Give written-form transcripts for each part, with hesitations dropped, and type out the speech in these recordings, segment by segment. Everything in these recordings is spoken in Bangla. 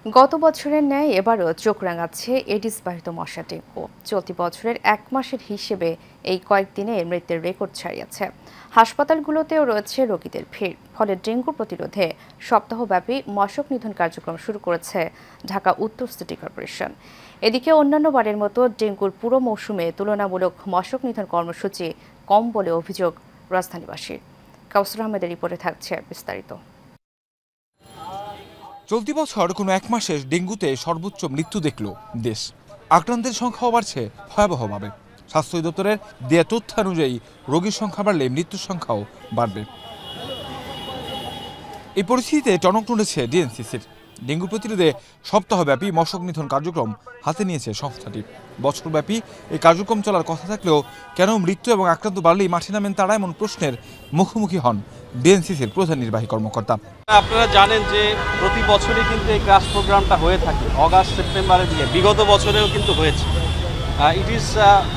গত বছরের ন্যায় এবারও চোখ রাঙাচ্ছে এডিস বাহিত মশা ডেঙ্গু। চলতি বছরের ১ মাসের হিসেবে এই কয়েকদিনে মৃত্যুর রেকর্ড ছাড়িয়েছে। হাসপাতালগুলোতেও রয়েছে রোগীদের ভিড়। ফলে ডেঙ্গু প্রতিরোধে সপ্তাহব্যাপী মশক নিধন কার্যক্রম শুরু করেছে ঢাকা উত্তর সিটি কর্পোরেশন। এদিকে অন্যান্য বারের মতো ডেঙ্গুর পুরো মৌসুমে তুলনামূলক মশক নিধন কর্মসূচি কম বলে অভিযোগ রাজধানীবাসীর। কাউসার আহমেদের রিপোর্টে থাকছে বিস্তারিত। চলতি বছর কোনো ১ মাসের ডেঙ্গুতে সর্বোচ্চ মৃত্যু দেখল দেশ। আক্রান্তের সংখ্যাও বাড়ছে ভয়াবহভাবে। স্বাস্থ্য অধিদপ্তরের দেয়া তথ্যানুযায়ী রোগীর সংখ্যা বাড়লে মৃত্যুর সংখ্যাও বাড়বে। এই পরিস্থিতিতে টনক নড়েছে ডিএনসিসির। ডেঙ্গু প্রতিরোধে সপ্তাহব্যাপী মশক নিধন কার্যক্রম হাতে নিয়েছে সংস্থাটি। বছরব্যাপী এই কার্যক্রম চলার কথা থাকলেও কেন মৃত্যু এবং আক্রান্ত বাড়লেই মাঠে নামেন তারা, এমন প্রশ্নের মুখোমুখি হন ডিএনসিসির প্রধান নির্বাহী কর্মকর্তা। আপনারা জানেন যে প্রতি বছরই কিন্তু এই ক্রাশ প্রোগ্রামটা হয়ে থাকে, অগাস্ট সেপ্টেম্বরের দিকে। বিগত বছরেও কিন্তু হয়েছে। ইট ইজ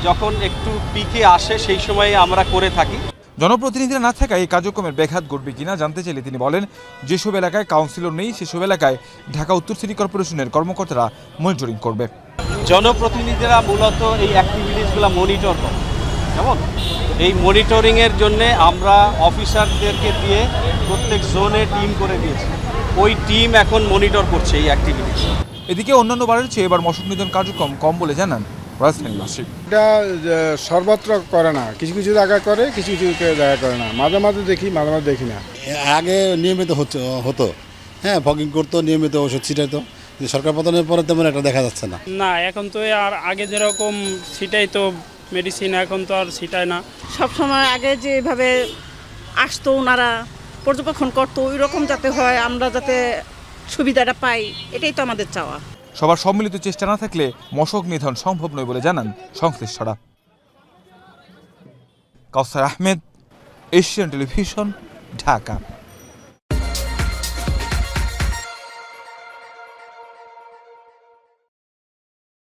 যখন একটু পিকে আসে সেই সময় আমরা করে থাকি। জনপ্রতিনিধিরা না থাকায় এই কার্যক্রমের ব্যাঘাত ঘটবে কিনা জানতে চাইলে তিনি বলেন, যেসব এলাকায় কাউন্সিলর নেই সেসব এলাকায় ঢাকা উত্তর সিটি কর্পোরেশনের কর্মকর্তারা মনিটরিং করবে। জনপ্রতিনিধিরা মূলত এই অ্যাক্টিভিটিসগুলো মনিটর করে। যেমন এই মনিটরিংয়ের জন্য আমরা অফিসারদেরকে দিয়ে প্রত্যেক জোনে টিম করে দিয়েছি। ওই টিম এখন মনিটর করছে এই অ্যাক্টিভিটিস। এদিকে অন্যান্য বারের চেয়ে এবার মশক নিধন কার্যক্রম কম বলে জানান রাজধানীবাসী। এটা সর্বত্র করে না, কিছু কিছু জায়গায় করে, কিছু কিছু জায়গায় করে না। মাঝে মাঝে দেখি, মাঝে মাঝে দেখি না। আগে নিয়মিত হতো, হ্যাঁ, ফগিং করতো, নিয়মিত ওষুধ ছিটাইতো। সরকার পতনের পরে তেমন একটা দেখা যাচ্ছে না। না, এখন তো আর আগে যেরকম ছিটাইতো মেডিসিন, এখন তো আর ছিটায় না। সবসময় আগে যেভাবে আসতো ওনারা পর্যবেক্ষণ করতো, ওই রকম যাতে হয়, আমরা যাতে সুবিধাটা পাই, এটাই তো আমাদের চাওয়া। সবার সম্মিলিত চেষ্টা না থাকলে মশক নিধন সম্ভব নয় বলে জানান সংশ্লিষ্টরা। কাউসার আহমেদ, এশিয়ান টেলিভিশন, ঢাকা।